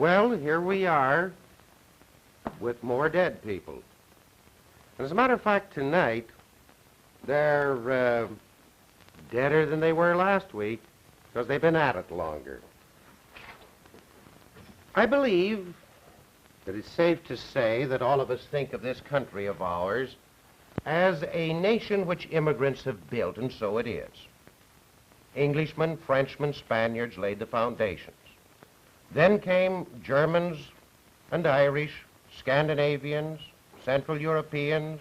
Well, here we are with more dead people. As a matter of fact, tonight, they're deader than they were last week because they've been at it longer. I believe that it's safe to say that all of us think of this country of ours as a nation which immigrants have built, and so it is. Englishmen, Frenchmen, Spaniards laid the foundations. Then came Germans and Irish, Scandinavians, Central Europeans,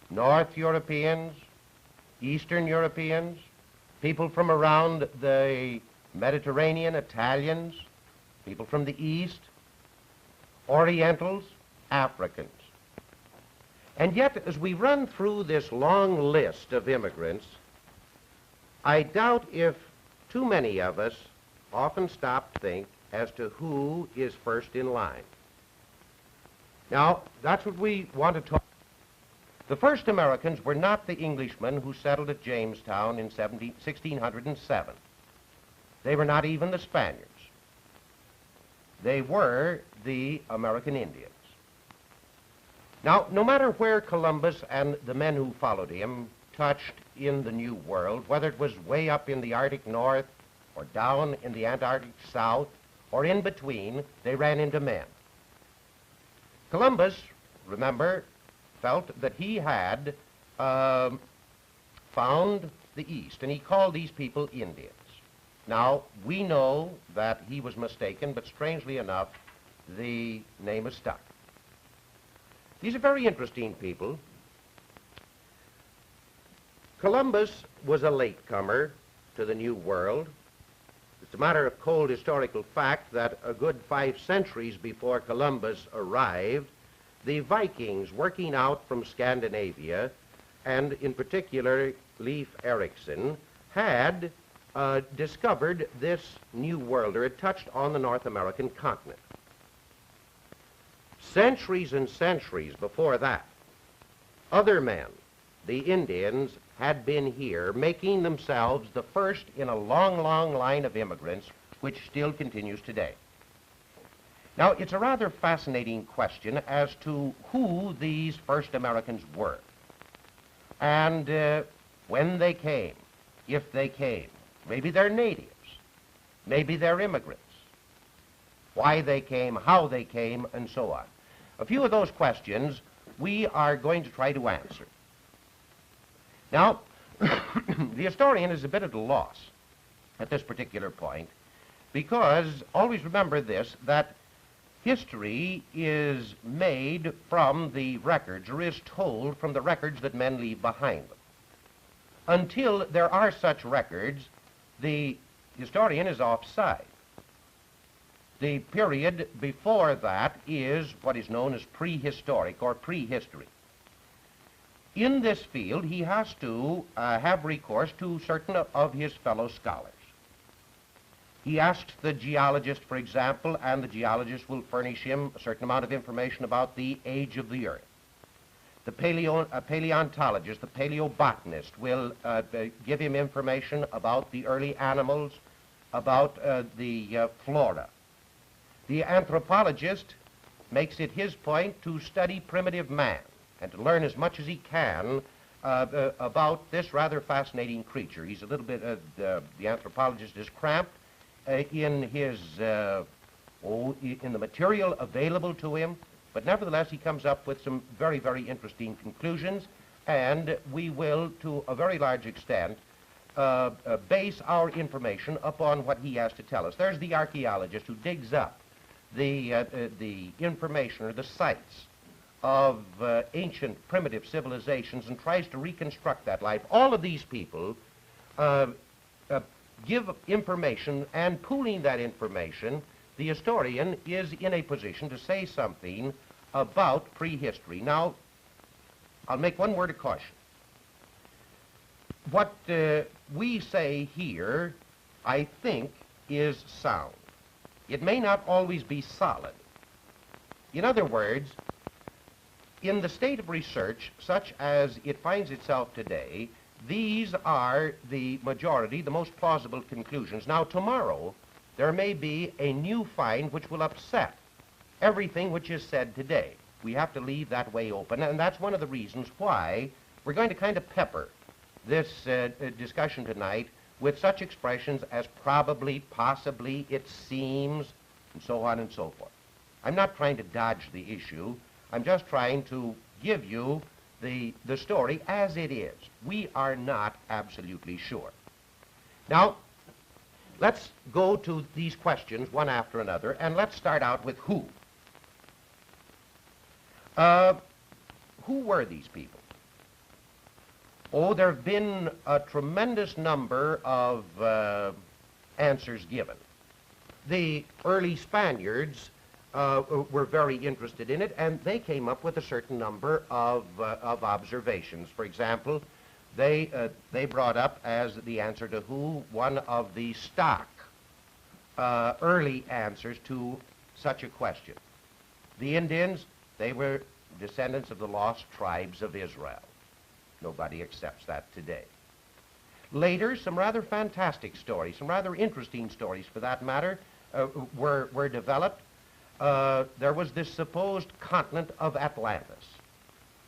North Europeans, Eastern Europeans, people from around the Mediterranean, Italians, people from the East, Orientals, Africans. And yet, as we run through this long list of immigrants, I doubt if too many of us often stop to think as to who is first in line. Now, that's what we want to talk. The first Americans were not the Englishmen who settled at Jamestown in 1607. They were not even the Spaniards. They were the American Indians. Now, no matter where Columbus and the men who followed him touched in the New World, whether it was way up in the Arctic North or down in the Antarctic South or in between, they ran into men. Columbus, remember, felt that he had found the East, and he called these people Indians. Now, we know that he was mistaken, but strangely enough, the name is stuck. These are very interesting people. Columbus was a latecomer to the New World. It's a matter of cold historical fact that a good 5 centuries before Columbus arrived, the Vikings working out from Scandinavia, and in particular Leif Erikson, had discovered this New World, or had touched on the North American continent. Centuries and centuries before that, other men, the Indians, had been here, making themselves the first in a long, long line of immigrants, which still continues today. Now, it's a rather fascinating question as to who these first Americans were, and when they came, if they came. Maybe they're natives, maybe they're immigrants, why they came, how they came, and so on. A few of those questions we are going to try to answer. Now, the historian is a bit at a loss at this particular point, because always remember this, that history is made from the records, or is told from the records that men leave behind them. Until there are such records, the historian is offside. The period before that is what is known as prehistoric or prehistory. In this field, he has to have recourse to certain of his fellow scholars. He asks the geologist, for example, and the geologist will furnish him a certain amount of information about the age of the earth. The paleontologist, the paleobotanist will give him information about the early animals, about the flora. The anthropologist makes it his point to study primitive man and to learn as much as he can about this rather fascinating creature. He's a little bit, the anthropologist is cramped in his, in the material available to him, but nevertheless he comes up with some very, very interesting conclusions, and we will, to a very large extent, base our information upon what he has to tell us. There's the archaeologist who digs up the information or the sites of ancient primitive civilizations and tries to reconstruct that life. All of these people give information, and pooling that information, the historian is in a position to say something about prehistory. Now, I'll make one word of caution. What we say here, I think, is sound. It may not always be solid. In other words, in the state of research, such as it finds itself today, these are the majority, the most plausible conclusions. Now, tomorrow, there may be a new find which will upset everything which is said today. We have to leave that way open, and that's one of the reasons why we're going to kind of pepper this discussion tonight with such expressions as probably, possibly, it seems, and so on and so forth. I'm not trying to dodge the issue. I'm just trying to give you the story as it is. We are not absolutely sure. Now, let's go to these questions one after another, and let's start out with who. Who were these people? Oh, there have been a tremendous number of answers given. The early Spaniards were very interested in it, and they came up with a certain number of observations. For example, they brought up as the answer to who one of the stock early answers to such a question. The Indians, they were descendants of the lost tribes of Israel. Nobody accepts that today. Later, some rather fantastic stories, some rather interesting stories for that matter, were developed. There was this supposed continent of Atlantis.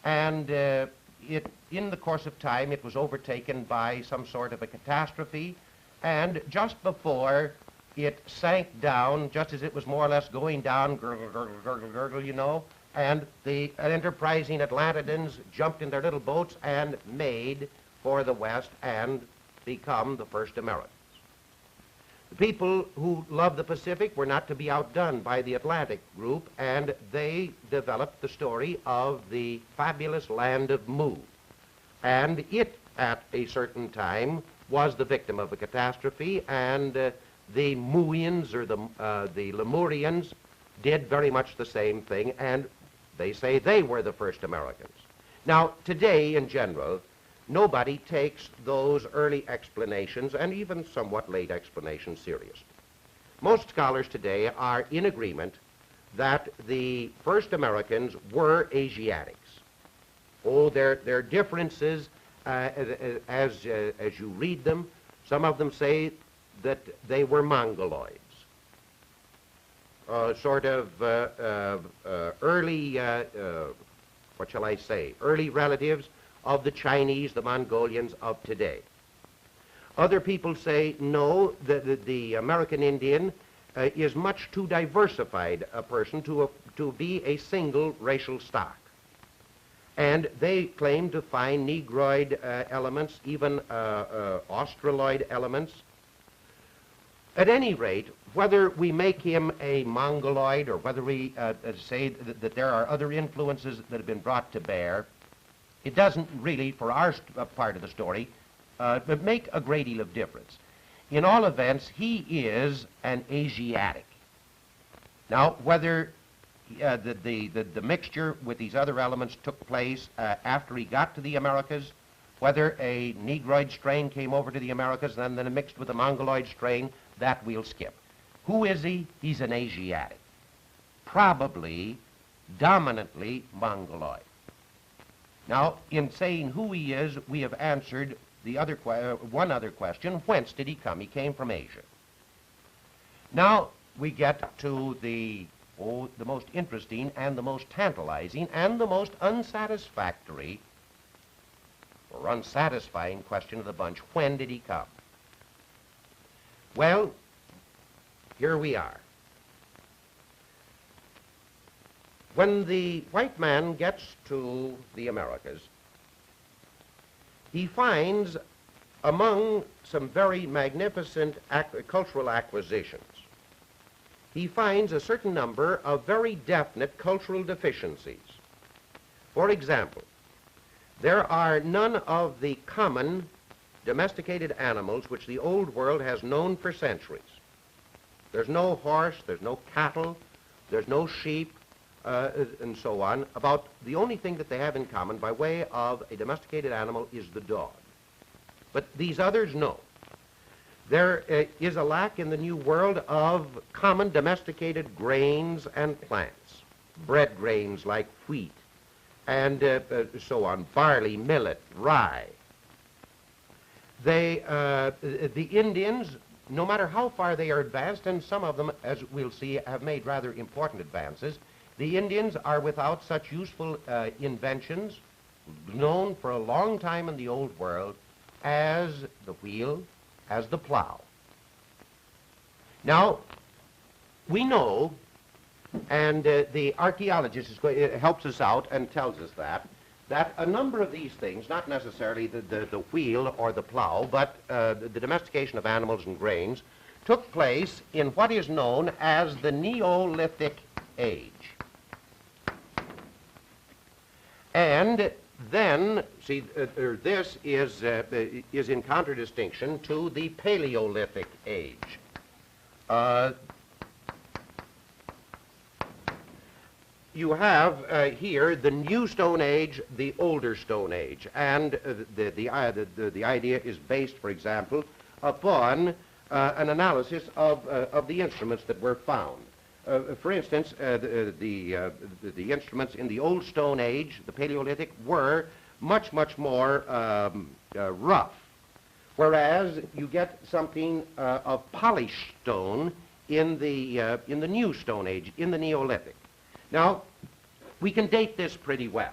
And in the course of time, it was overtaken by some sort of a catastrophe. And just before it sank down, just as it was more or less going down, gurgle, gurgle, gurgle, gurgle, you know, and the enterprising Atlantidans jumped in their little boats and made for the west and become the first Americans. The people who loved the Pacific were not to be outdone by the Atlantic group, and they developed the story of the fabulous land of Mu. And it, at a certain time, was the victim of a catastrophe, and the Muians, or the Lemurians, did very much the same thing, and they say they were the first Americans. Now, today, in general, nobody takes those early explanations, and even somewhat late explanations, seriously. Most scholars today are in agreement that the first Americans were Asiatics. Oh, there are differences as you read them. Some of them say that they were Mongoloids. Sort of early, what shall I say, early relatives of the Chinese, the Mongolians of today. Other people say, no, the American Indian is much too diversified a person to be a single racial stock. And they claim to find Negroid elements, even Australoid elements. At any rate, whether we make him a Mongoloid or whether we say that there are other influences that have been brought to bear, it doesn't really, for our part of the story, make a great deal of difference. In all events, he is an Asiatic. Now, whether the mixture with these other elements took place after he got to the Americas, whether a Negroid strain came over to the Americas and then mixed with a Mongoloid strain, that we'll skip. Who is he? He's an Asiatic. Probably, dominantly Mongoloid. Now, in saying who he is, we have answered the other one other question: whence did he come? He came from Asia. Now we get to the most interesting and the most tantalizing and the most unsatisfactory or unsatisfying question of the bunch: when did he come? Well, here we are. When the white man gets to the Americas, he finds among some very magnificent cultural acquisitions, he finds a certain number of very definite cultural deficiencies. For example, there are none of the common domesticated animals which the old world has known for centuries. There's no horse, there's no cattle, there's no sheep, and so on. About the only thing that they have in common by way of a domesticated animal is the dog. But these others, no. There is a lack in the New World of common domesticated grains and plants, bread grains like wheat, and so on, barley, millet, rye. The Indians no matter how far they are advanced, and some of them, as we'll see, have made rather important advances, the Indians are without such useful inventions known for a long time in the Old World as the wheel, as the plow. Now, we know, and the archaeologist helps us out and tells us that a number of these things, not necessarily the wheel or the plow, but the domestication of animals and grains, took place in what is known as the Neolithic age. And then, see, this is in contradistinction to the Paleolithic age. You have here the New Stone Age, the Older Stone Age, and the idea is based, for example, upon an analysis of the instruments that were found. For instance, the instruments in the Old Stone Age, the Paleolithic, were much more rough, whereas you get something of polished stone in the New Stone Age, in the Neolithic. Now, we can date this pretty well.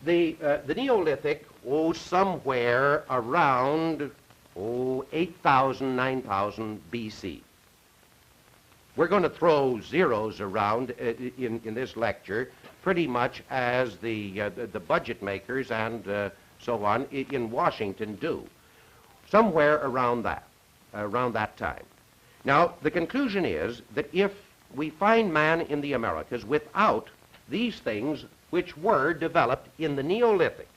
The Neolithic, somewhere around 8,000, 9,000 BC. We're going to throw zeros around in this lecture, pretty much as the budget makers and so on in Washington do, somewhere around that time. Now, the conclusion is that if we find man in the Americas without these things which were developed in the Neolithic,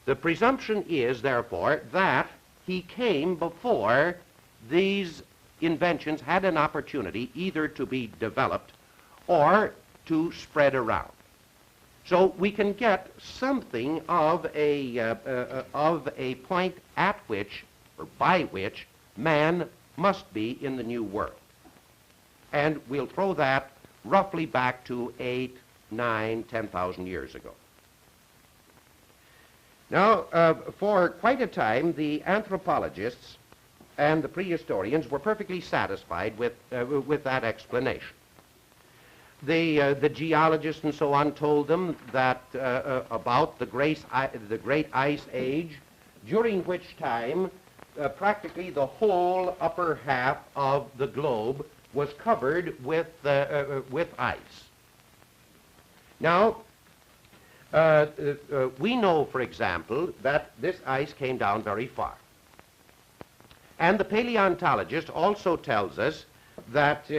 the presumption is, therefore, that he came before these inventions had an opportunity either to be developed or to spread around. So we can get something of a point at which, or by which, man must be in the New World. And we'll throw that roughly back to 8, 9, 10,000 years ago. Now, for quite a time, the anthropologists and the prehistorians were perfectly satisfied with that explanation. The geologists and so on told them that about the Great Ice Age, during which time practically the whole upper half of the globe was covered with ice. Now, we know, for example, that this ice came down very far. And the paleontologist also tells us that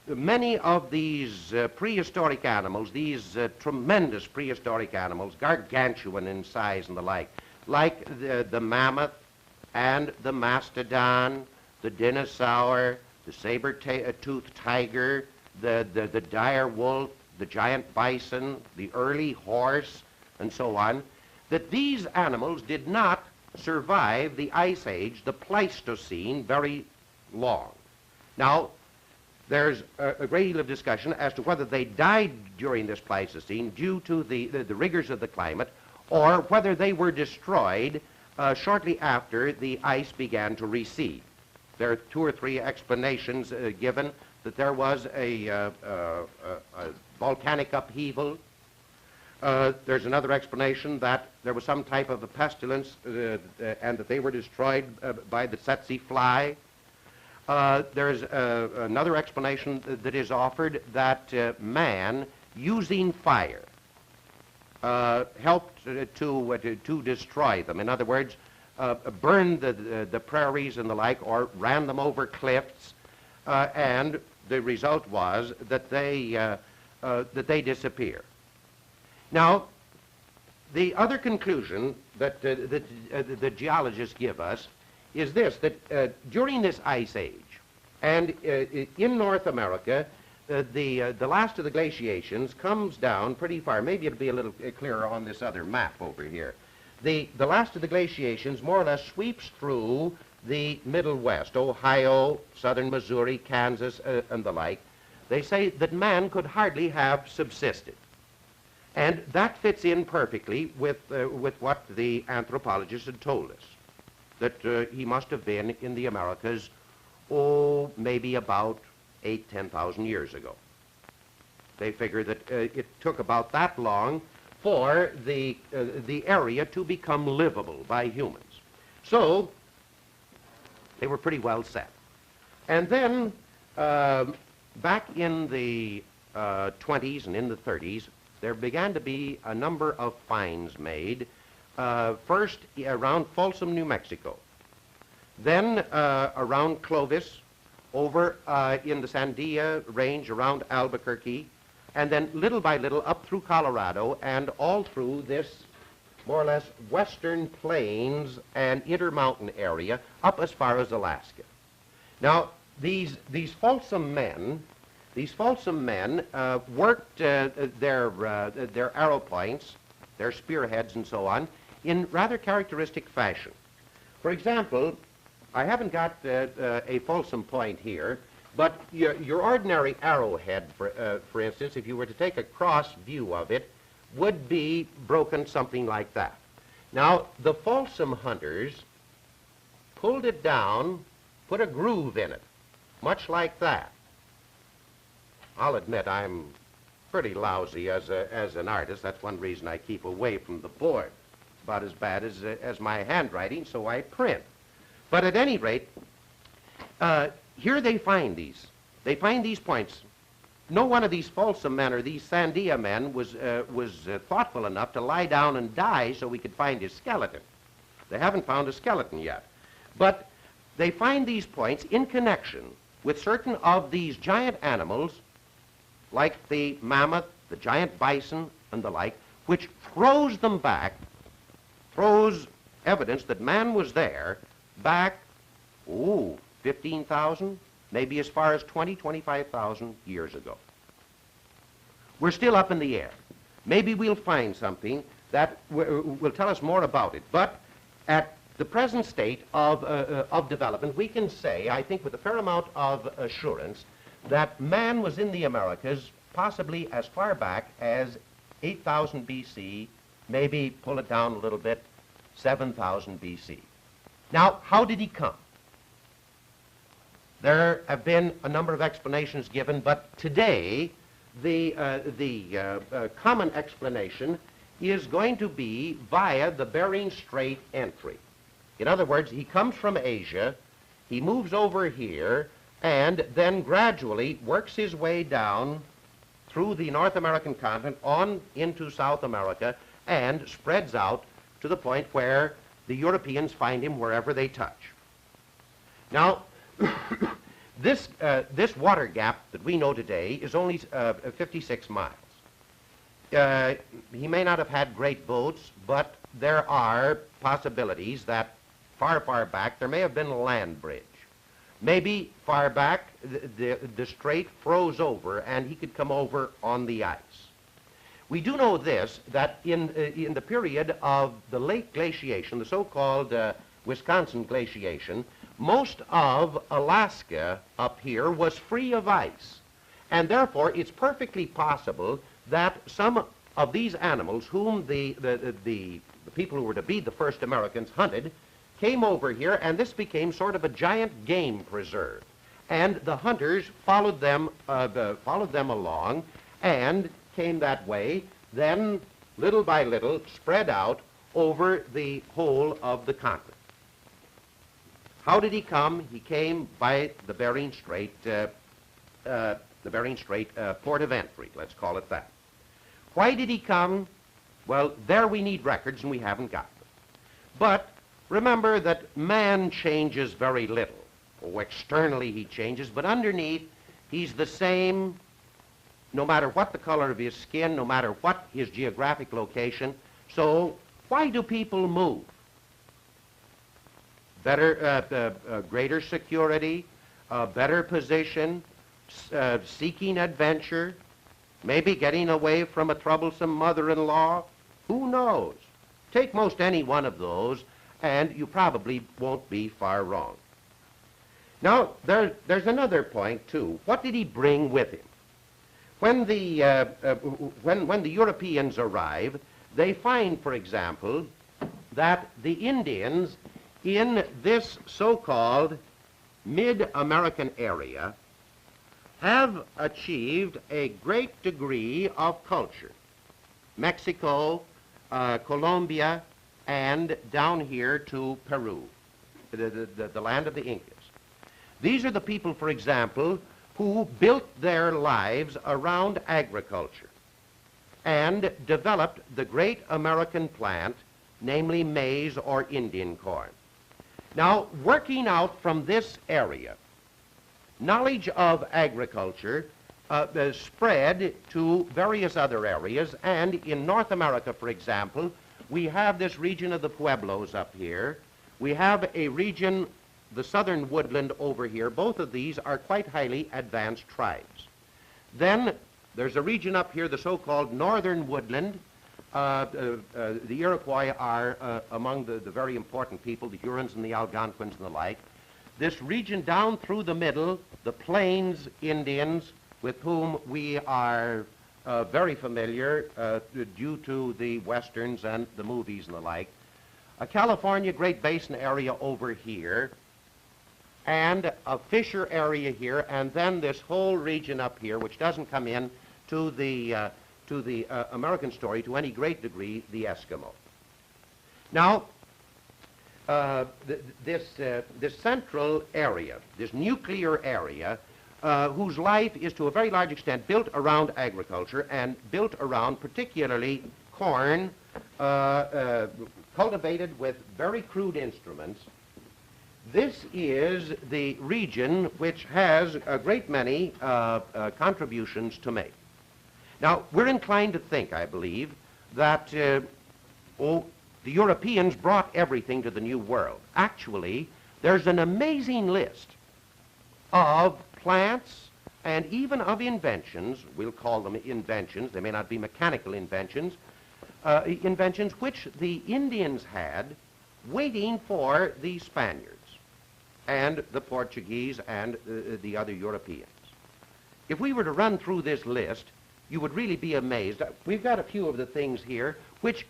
many of these prehistoric animals, these tremendous prehistoric animals, gargantuan in size and the like the mammoth and the mastodon, the dinosaur, the saber-toothed tiger, the dire wolf, the giant bison, the early horse, and so on, that these animals did not survive the Ice Age, the Pleistocene, very long. Now, there's a great deal of discussion as to whether they died during this Pleistocene due to the rigors of the climate, or whether they were destroyed shortly after the ice began to recede. There are 2 or 3 explanations given that there was a volcanic upheaval. There's another explanation that there was some type of a pestilence and that they were destroyed by the tsetse fly. There's another explanation that is offered that man, using fire, helped to destroy them. In other words, burned the prairies and the like, or ran them over cliffs, and the result was that they disappear. Now, the other conclusion that the geologists give us is this, that during this Ice Age, and in North America, the last of the glaciations comes down pretty far. Maybe it'll be a little clearer on this other map over here. The last of the glaciations more or less sweeps through the Middle West, Ohio, southern Missouri, Kansas, and the like. They say that man could hardly have subsisted. And that fits in perfectly with what the anthropologists had told us. that he must have been in the Americas, oh, maybe about 10,000 years ago. They figure that it took about that long for the area to become livable by humans. So they were pretty well set. And then back in the 20s and in the 30s, there began to be a number of finds made, first around Folsom, New Mexico, then around Clovis, over in the Sandia Range around Albuquerque, and then little by little up through Colorado and all through this more or less western plains and intermountain area up as far as Alaska. Now, these Folsom men worked their arrow points, their spearheads and so on, in rather characteristic fashion. For example, I haven't got a Folsom point here, but your ordinary arrowhead, for instance, if you were to take a cross view of it, would be broken something like that. Now, the Folsom hunters pulled it down, put a groove in it, much like that. I'll admit I'm pretty lousy as an artist. That's one reason I keep away from the board. About as bad as my handwriting, so I print. But at any rate, here they find these. They find these points. No one of these Folsom men or these Sandia men was thoughtful enough to lie down and die so we could find his skeleton. They haven't found a skeleton yet. But they find these points in connection with certain of these giant animals, like the mammoth, the giant bison, and the like, which throws them back, throws evidence that man was there back, 15,000, maybe as far as 25,000 years ago. We're still up in the air. Maybe we'll find something that will tell us more about it. But at the present state of development, we can say, I think with a fair amount of assurance, that man was in the Americas possibly as far back as 8,000 BC, maybe pull it down a little bit, 7,000 BC. Now, how did he come? There have been a number of explanations given, but today the common explanation is going to be via the Bering Strait entry. In other words, he comes from Asia, he moves over here, and then gradually works his way down through the North American continent on into South America and spreads out to the point where the Europeans find him wherever they touch. Now, this water gap that we know today is only 56 miles. He may not have had great boats, but there are possibilities that far, far back there may have been a land bridge. Maybe far back the strait froze over and he could come over on the ice. We do know this, that in the period of the late glaciation, the so-called Wisconsin glaciation, most of Alaska up here was free of ice. And therefore, it's perfectly possible that some of these animals whom the people who were to be the first Americans hunted came over here, and this became sort of a giant game preserve. And the hunters followed them along and came that way, then little by little spread out over the whole of the continent. How did he come? He came by the Bering Strait, port of entry, let's call it that. Why did he come? Well, there we need records, and we haven't got them. But remember that man changes very little. Oh, externally he changes, but underneath he's the same no matter what the color of his skin, no matter what his geographic location. So why do people move? Better, greater security, better position, seeking adventure, maybe getting away from a troublesome mother-in-law. Who knows? Take most any one of those, and you probably won't be far wrong. Now, there's another point, too. What did he bring with him? When the Europeans arrive, they find, for example, that the Indians in this so-called mid-American area have achieved a great degree of culture. Mexico, Colombia, and down here to Peru, the land of the Incas. These are the people, for example, who built their lives around agriculture and developed the great American plant, namely maize or Indian corn. Now, working out from this area, knowledge of agriculture spread to various other areas, and in North America, for example, we have this region of the Pueblos up here. We have a region, the southern woodland over here. Both of these are quite highly advanced tribes. Then there's a region up here, the so-called northern woodland. The Iroquois are among the very important people, the Hurons and the Algonquins and the like. This region down through the middle, the Plains Indians, with whom we are very familiar due to the westerns and the movies and the like. A California Great Basin area over here, and a Fisher area here, and then this whole region up here, which doesn't come in to the American story to any great degree, the Eskimo. Now, this central area, this nuclear area, whose life is to a very large extent built around agriculture and built around particularly corn, cultivated with very crude instruments. This is the region which has a great many contributions to make. Now, we're inclined to think, I believe, that the Europeans brought everything to the New World. Actually, there's an amazing list of plants and even of inventions. We'll call them inventions. They may not be mechanical inventions. Inventions which the Indians had waiting for the Spaniards and the Portuguese and the other Europeans. If we were to run through this list, you would really be amazed. We've got a few of the things here which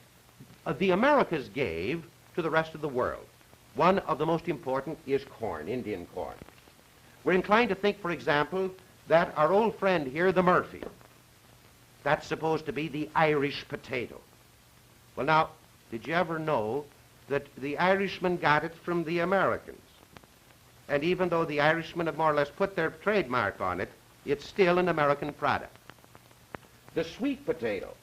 the Americas gave to the rest of the world. One of the most important is corn, Indian corn. We're inclined to think, for example, that our old friend here, the Murphy, that's supposed to be the Irish potato. Well, now, did you ever know that the Irishmen got it from the Americans? And even though the Irishmen have more or less put their trademark on it, it's still an American product. The sweet potato.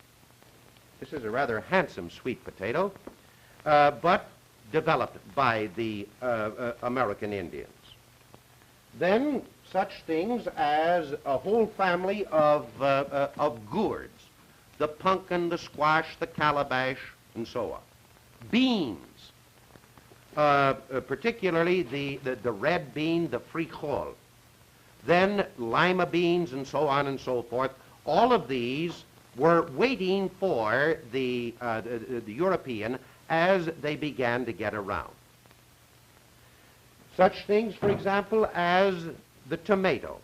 This is a rather handsome sweet potato, but developed by the American Indians. Then such things as a whole family of gourds, the pumpkin, the squash, the calabash, and so on. Beans, particularly the red bean, the frijol. Then lima beans and so on and so forth. All of these were waiting for the European as they began to get around. Such things, for example, as the tomato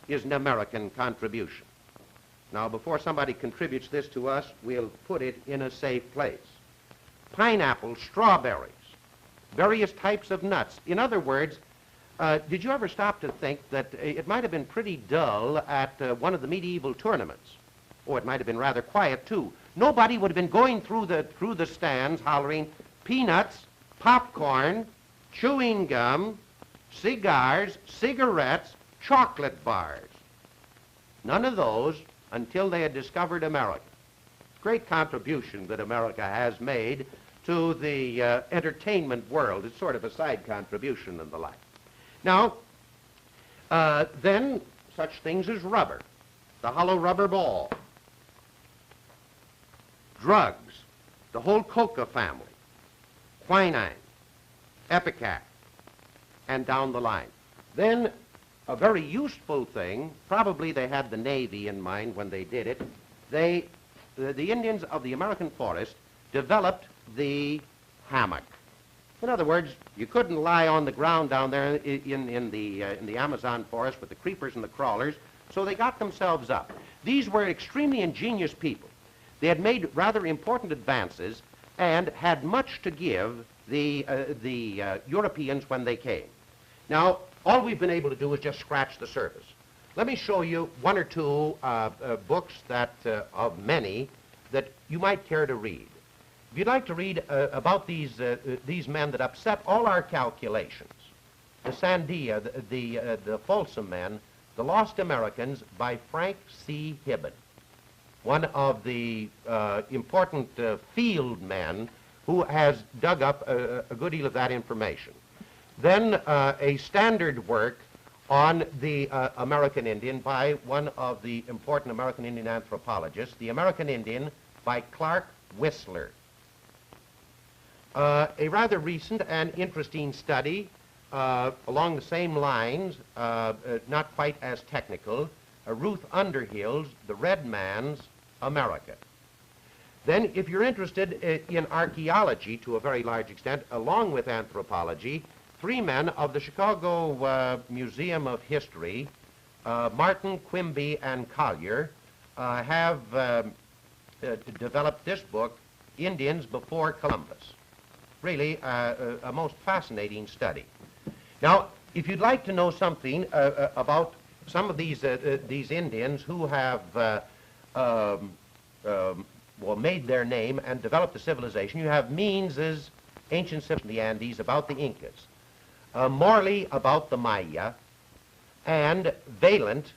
is an American contribution. Now, before somebody contributes this to us, we'll put it in a safe place. Pineapples, strawberries, various types of nuts. In other words, did you ever stop to think that it might have been pretty dull at one of the medieval tournaments? Oh, it might have been rather quiet, too. Nobody would have been going through the stands hollering peanuts, popcorn, chewing gum, cigars, cigarettes, chocolate bars. None of those until they had discovered America. Great contribution that America has made to the entertainment world. It's sort of a side contribution and the like. Now, then such things as rubber, the hollow rubber ball, drugs, the whole coca family, quinine, ipecac, and down the line. Then a very useful thing, probably they had the Navy in mind when they did it, the Indians of the American forest developed the hammock. In other words, you couldn't lie on the ground down there in the Amazon forest with the creepers and the crawlers, so they got themselves up. These were extremely ingenious people. They had made rather important advances and had much to give the Europeans when they came. Now, all we've been able to do is just scratch the surface. Let me show you one or two books that, of many that you might care to read. If you'd like to read about these men that upset all our calculations, the Sandia, the Folsom Men, the Lost Americans by Frank C. Hibben, one of the important field men who has dug up a good deal of that information. Then a standard work on the American Indian by one of the important American Indian anthropologists, The American Indian by Clark Whistler. A rather recent and interesting study along the same lines, not quite as technical, Ruth Underhill's The Red Man's America. Then, if you're interested in archaeology to a very large extent, along with anthropology, three men of the Chicago Museum of History, Martin, Quimby, and Collier, have developed this book, Indians Before Columbus. Really a most fascinating study. Now, if you'd like to know something about some of these Indians who have well, made their name and developed a civilization, you have Means's Ancient Civilization in the Andes about the Incas, Morley about the Maya, and Valent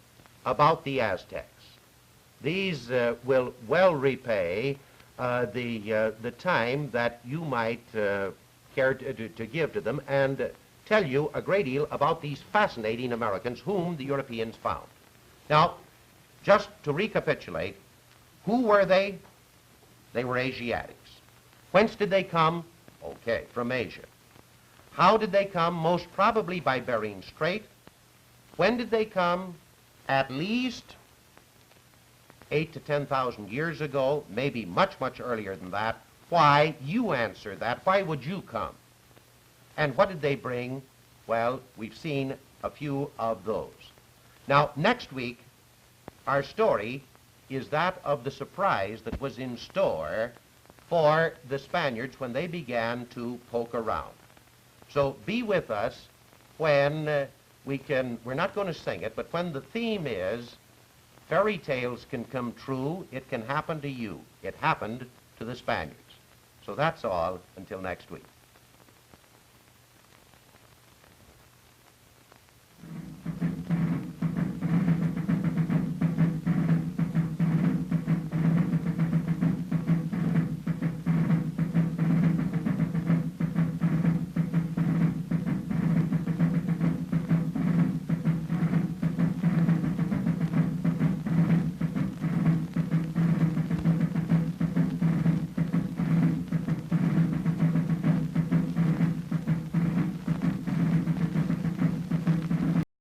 about the Aztecs. These will well repay the time that you might care to give to them and tell you a great deal about these fascinating Americans whom the Europeans found. Now, just to recapitulate, who were they? They were Asiatics. Whence did they come? Okay, from Asia. How did they come? Most probably by Bering Strait. When did they come? At least 8,000 to 10,000 years ago, maybe much, much earlier than that. Why? You answer that. Why would you come? And what did they bring? Well, we've seen a few of those. Now, next week, our story is that of the surprise that was in store for the Spaniards when they began to poke around. So be with us when we're not going to sing it, but when the theme is fairy tales can come true, it can happen to you. It happened to the Spaniards. So that's all until next week.